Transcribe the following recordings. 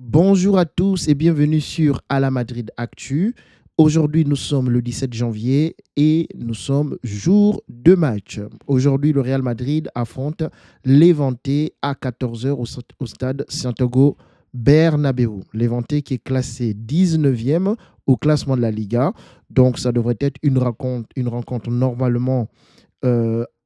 Bonjour à tous et bienvenue sur À la Madrid Actu. Aujourd'hui, nous sommes le 17 janvier et nous sommes jour de match. Aujourd'hui, le Real Madrid affronte Levante à 14 heures au stade Santiago Bernabéu. Levante qui est classé 19e au classement de la Liga. Donc, ça devrait être une rencontre normalement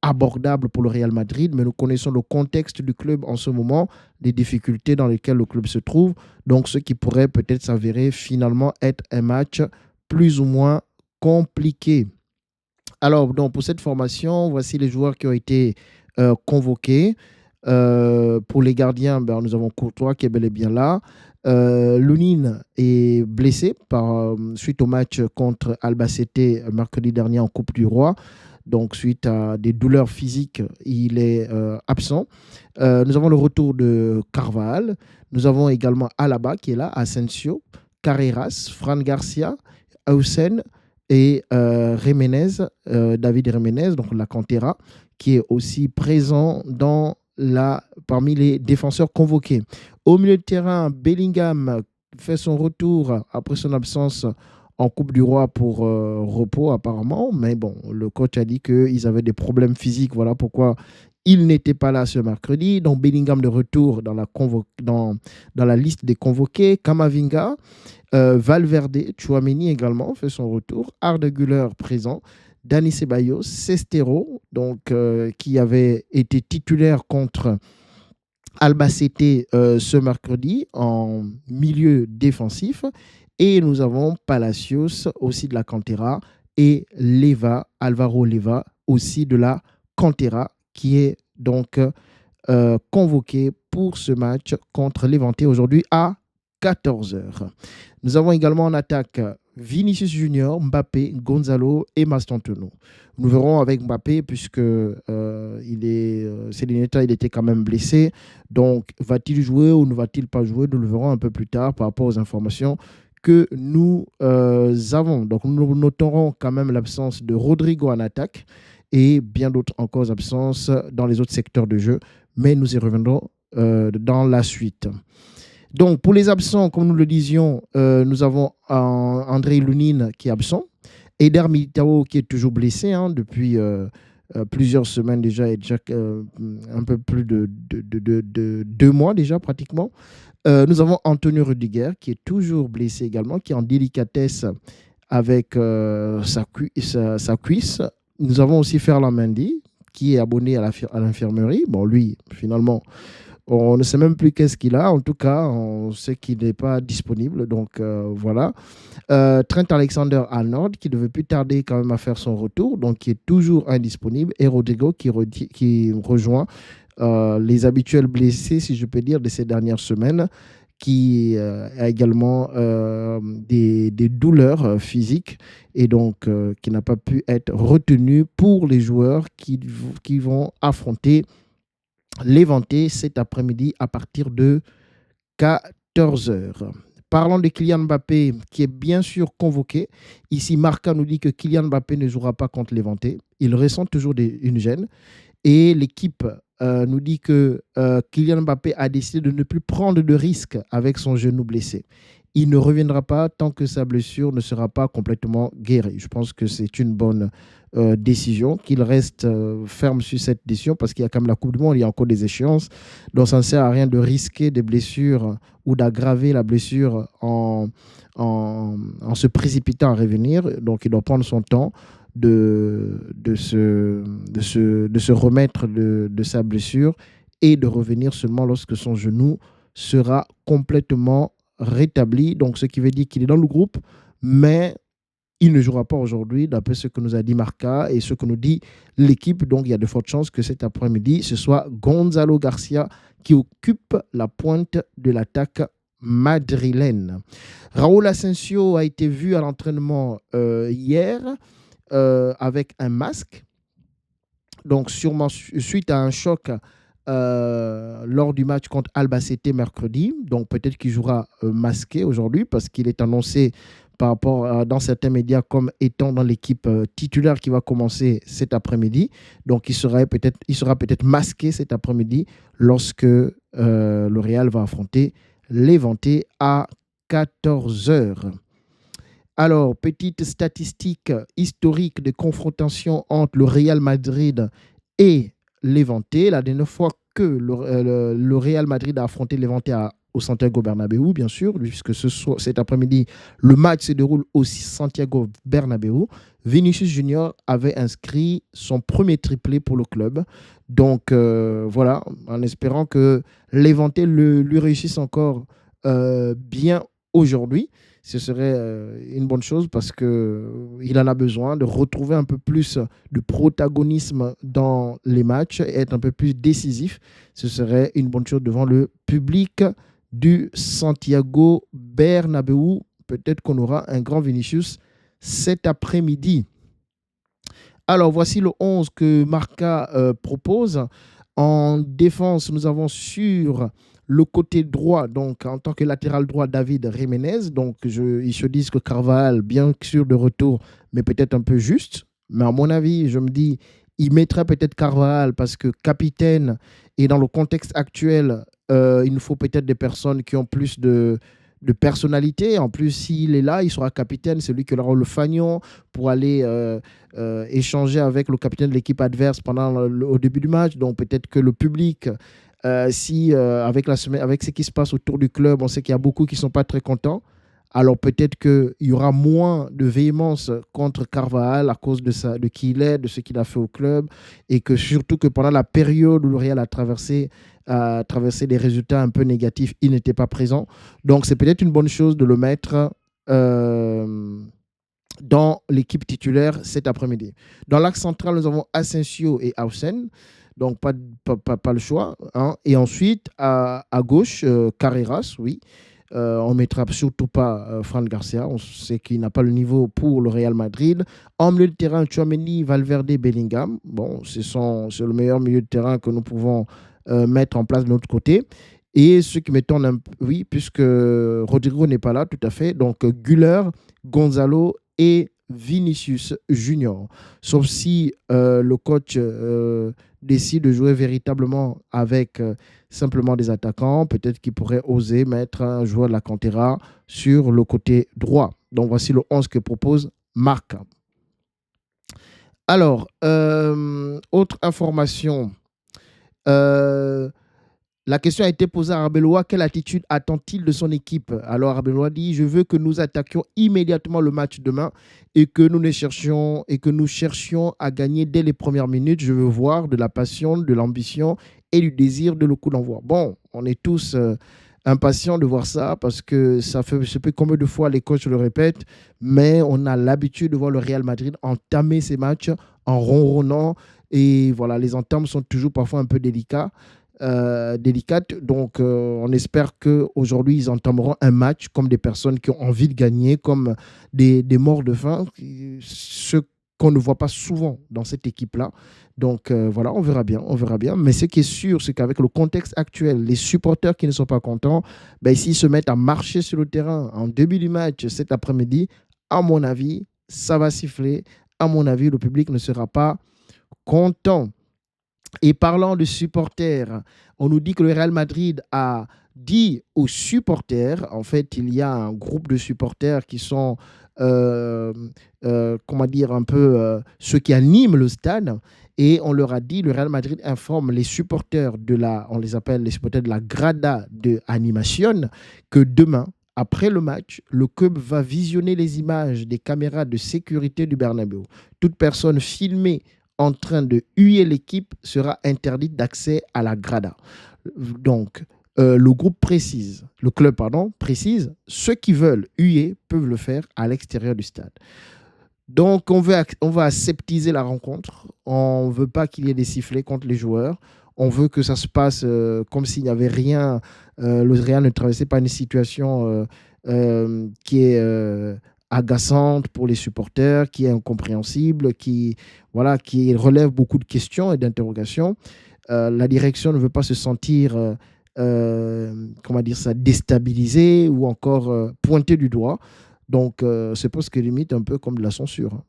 abordable pour le Real Madrid, mais nous connaissons le contexte du club en ce moment, les difficultés dans lesquelles le club se trouve, donc ce qui pourrait peut-être s'avérer finalement être un match plus ou moins compliqué. Alors, donc, pour cette formation, voici les joueurs qui ont été convoqués. Pour les gardiens, nous avons Courtois qui est bel et bien là. Lunin est blessé suite au match contre Albacete mercredi dernier en Coupe du Roi. Donc, suite à des douleurs physiques, il est absent. Nous avons le retour de Carvajal. Nous avons également Alaba qui est là, Asensio, Carreras, Fran Garcia, Hausen et David Jiménez, donc la Cantera, qui est aussi présent parmi les défenseurs convoqués. Au milieu de terrain, Bellingham fait son retour après son absence en Coupe du Roi pour repos apparemment, mais bon, le coach a dit qu'ils avaient des problèmes physiques, voilà pourquoi il n'était pas là ce mercredi. Donc Bellingham de retour dans la liste des convoqués. Camavinga, Valverde, Tchouaméni également fait son retour. Arda Güler présent. Dani Ceballos, Sestero, donc, qui avait été titulaire contre Albacete ce mercredi en milieu défensif. Et nous avons Palacios aussi de la Cantera et Alvaro Leva aussi de la Cantera qui est donc convoqué pour ce match contre Levante aujourd'hui à 14 heures. Nous avons également en attaque Vinicius Junior, Mbappé, Gonzalo et Mastantuono. Nous verrons avec Mbappé puisque Séléneta, il était quand même blessé. Donc, va-t-il jouer ou ne va-t-il pas jouer? Nous le verrons un peu plus tard par rapport aux informations que nous avons. Donc, nous noterons quand même l'absence de Rodrigo en attaque et bien d'autres encore absences dans les autres secteurs de jeu. Mais nous y reviendrons dans la suite. Donc, pour les absents, comme nous le disions, nous avons André Lunin qui est absent, Eder Militao qui est toujours blessé depuis plusieurs semaines déjà, et déjà un peu plus de 2 mois déjà pratiquement. Nous avons Antonio Rudiger qui est toujours blessé également, qui est en délicatesse avec sa cuisse. Nous avons aussi Ferland Mendy qui est abonné à l'infirmerie. Bon, lui, finalement, on ne sait même plus qu'est-ce qu'il a. En tout cas, on sait qu'il n'est pas disponible. Donc, voilà. Trent Alexander-Arnold, qui devait plus tarder quand même à faire son retour, donc qui est toujours indisponible. Et Rodrigo, qui rejoint les habituels blessés, si je peux dire, de ces dernières semaines, qui a également des douleurs physiques et donc qui n'a pas pu être retenu pour les joueurs qui vont affronter Levante cet après-midi à partir de 14 heures. Parlons de Kylian Mbappé, qui est bien sûr convoqué. Ici, Marca nous dit que Kylian Mbappé ne jouera pas contre Levante. Il ressent toujours une gêne. Et l'équipe nous dit que Kylian Mbappé a décidé de ne plus prendre de risques avec son genou blessé. Il ne reviendra pas tant que sa blessure ne sera pas complètement guérie. Je pense que c'est une bonne décision, qu'il reste ferme sur cette décision parce qu'il y a quand même la Coupe du Monde, il y a encore des échéances. Donc ça ne sert à rien de risquer des blessures ou d'aggraver la blessure en se précipitant à revenir. Donc il doit prendre son temps de se remettre de sa blessure et de revenir seulement lorsque son genou sera complètement rétabli. Donc, ce qui veut dire qu'il est dans le groupe, mais il ne jouera pas aujourd'hui, d'après ce que nous a dit Marca et ce que nous dit l'équipe. Donc, il y a de fortes chances que cet après-midi, ce soit Gonzalo Garcia qui occupe la pointe de l'attaque madrilène. Raúl Asensio a été vu à l'entraînement hier avec un masque. Donc, sûrement suite à un choc lors du match contre Albacete mercredi. Donc, peut-être qu'il jouera masqué aujourd'hui parce qu'il est annoncé par rapport dans certains médias comme étant dans l'équipe titulaire qui va commencer cet après-midi. Donc, il sera peut-être masqué cet après-midi lorsque le Real va affronter Levante à 14 heures. Alors, petite statistique historique de confrontation entre le Real Madrid et Levante. La dernière fois que le Real Madrid a affronté Levante au Santiago Bernabéu, bien sûr, puisque cet après-midi, le match se déroule au Santiago Bernabéu. Vinicius Junior avait inscrit son premier triplé pour le club. Donc, voilà, en espérant que Levante lui réussisse encore bien aujourd'hui. Ce serait une bonne chose parce qu'il en a besoin de retrouver un peu plus de protagonisme dans les matchs et être un peu plus décisif. Ce serait une bonne chose devant le public du Santiago Bernabéu. Peut-être qu'on aura un grand Vinicius cet après-midi. Alors, voici le 11 que Marca propose. En défense, nous avons sur le côté droit, donc en tant que latéral droit, David Jiménez. Donc, ils se disent que Carvajal, bien sûr de retour, mais peut-être un peu juste. Mais à mon avis, je me dis, il mettrait peut-être Carvajal parce que capitaine et dans le contexte actuel, il nous faut peut-être des personnes qui ont plus de personnalité. En plus, s'il est là, il sera capitaine. C'est lui qui aura le fanion pour aller échanger avec le capitaine de l'équipe adverse au début du match. Donc peut-être que le public, avec ce qui se passe autour du club, on sait qu'il y a beaucoup qui ne sont pas très contents. Alors peut-être qu'il y aura moins de véhémence contre Carvajal à cause de qui il est, de ce qu'il a fait au club, et que surtout que pendant la période où le Real a traversé des résultats un peu négatifs, il n'était pas présent. Donc c'est peut-être une bonne chose de le mettre dans l'équipe titulaire cet après-midi. Dans l'axe central, nous avons Asensio et Hausen. Donc, pas le choix. Hein. Et ensuite, à gauche, Carreras, oui. On ne mettra surtout pas Fran Garcia. On sait qu'il n'a pas le niveau pour le Real Madrid. En milieu de terrain, Tchouaméni, Valverde, Bellingham. Bon, c'est le meilleur milieu de terrain que nous pouvons mettre en place de notre côté. Et ce qui m'étonne un peu, oui, puisque Rodrigo n'est pas là, tout à fait. Donc, Güler, Gonzalo et Vinicius Junior. Sauf si le coach décide de jouer véritablement avec simplement des attaquants, peut-être qu'il pourrait oser mettre un joueur de la Cantera sur le côté droit. Donc voici le 11 que propose Marc. Alors, autre information. La question a été posée à Arbeloa, quelle attitude attend-il de son équipe? Alors Arbeloa dit, je veux que nous attaquions immédiatement le match demain et que nous cherchions à gagner dès les premières minutes. Je veux voir de la passion, de l'ambition et du désir de le coup d'envoi. Bon, on est tous impatients de voir ça parce que ça fait je sais pas combien de fois les coachs le répètent, mais on a l'habitude de voir le Real Madrid entamer ses matchs en ronronnant et voilà, les entames sont toujours parfois un peu délicates. Donc, on espère qu'aujourd'hui, ils entameront un match comme des personnes qui ont envie de gagner, comme des morts de faim, ce qu'on ne voit pas souvent dans cette équipe-là. Donc, voilà, on verra bien, on verra bien. Mais ce qui est sûr, c'est qu'avec le contexte actuel, les supporters qui ne sont pas contents, ben, s'ils se mettent à marcher sur le terrain en début du match cet après-midi, à mon avis, ça va siffler. À mon avis, le public ne sera pas content. Et parlant de supporters, on nous dit que le Real Madrid a dit aux supporters, en fait, il y a un groupe de supporters qui sont, comment dire, un peu ceux qui animent le stade. Et on leur a dit, le Real Madrid informe les supporters on les appelle les supporters de la Grada de Animation, que demain, après le match, le club va visionner les images des caméras de sécurité du Bernabéu. Toute personne filmée en train de huer l'équipe sera interdite d'accès à la grada. Donc, le club précise, ceux qui veulent huer peuvent le faire à l'extérieur du stade. Donc, on va aseptiser la rencontre. On ne veut pas qu'il y ait des sifflets contre les joueurs. On veut que ça se passe comme s'il n'y avait rien. Le Real ne traversait pas une situation qui est agaçante pour les supporters, qui est incompréhensible, qui relève beaucoup de questions et d'interrogations. La direction ne veut pas se sentir déstabilisée ou encore pointée du doigt. Donc, c'est presque limite un peu comme de la censure, hein.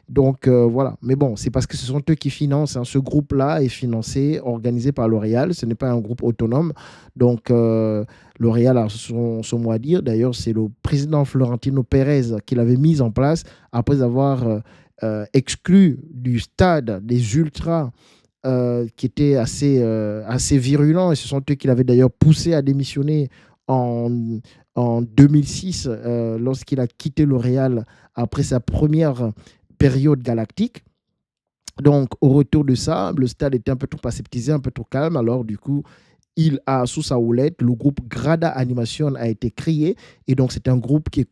Donc, voilà. Mais bon, c'est parce que ce sont eux qui financent, hein. Ce groupe-là est financé, organisé par L'Oréal. Ce n'est pas un groupe autonome. Donc, L'Oréal a son mot à dire. D'ailleurs, c'est le président Florentino Pérez qui l'avait mis en place après avoir exclu du stade des ultras qui étaient assez virulents. Et ce sont eux qui l'avaient d'ailleurs poussé à démissionner en, en 2006 lorsqu'il a quitté L'Oréal après sa première période galactique. Donc, au retour de ça, le stade était un peu trop aseptisé, un peu trop calme. Alors, du coup, il a sous sa houlette, le groupe Grada Animation a été créé. Et donc, c'est un groupe qui est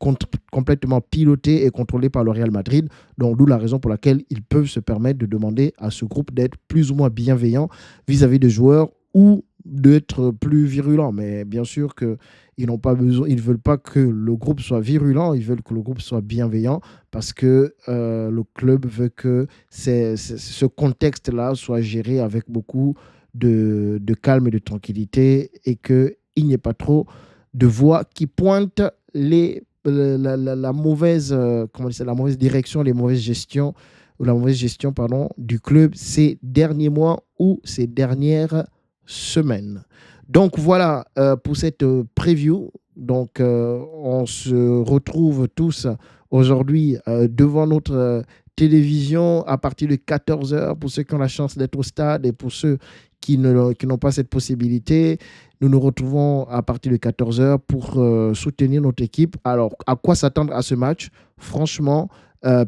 complètement piloté et contrôlé par le Real Madrid. Donc, d'où la raison pour laquelle ils peuvent se permettre de demander à ce groupe d'être plus ou moins bienveillant vis-à-vis des joueurs ou d'être plus virulent. Mais bien sûr qu'ils n'ont pas besoin, ils ne veulent pas que le groupe soit virulent, ils veulent que le groupe soit bienveillant parce que le club veut que ce contexte-là soit géré avec beaucoup de calme et de tranquillité et qu'il n'y ait pas trop de voix qui pointent la mauvaise, comment dire, la mauvaise direction, les mauvaises gestions, ou la mauvaise gestion pardon, du club ces derniers mois ou ces dernières semaines. Donc voilà pour cette preview. Donc on se retrouve tous aujourd'hui devant notre télévision à partir de 14 heures pour ceux qui ont la chance d'être au stade et pour ceux qui n'ont pas cette possibilité. Nous nous retrouvons à partir de 14 heures pour soutenir notre équipe. Alors, à quoi s'attendre à ce match? Franchement,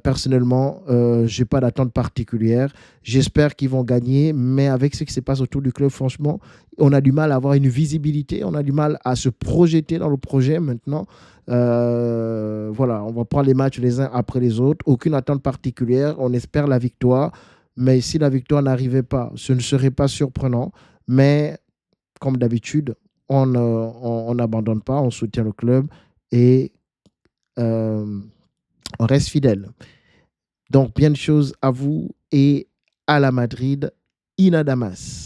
personnellement, je n'ai pas d'attente particulière. J'espère qu'ils vont gagner, mais avec ce qui se passe autour du club, franchement, on a du mal à avoir une visibilité, on a du mal à se projeter dans le projet maintenant. Voilà, on va prendre les matchs les uns après les autres. Aucune attente particulière. On espère la victoire. Mais si la victoire n'arrivait pas, ce ne serait pas surprenant. Mais comme d'habitude, on n'abandonne pas, on soutient le club et euh, on reste fidèle. Donc, bien de choses à vous et à la Madrid, Inadamas.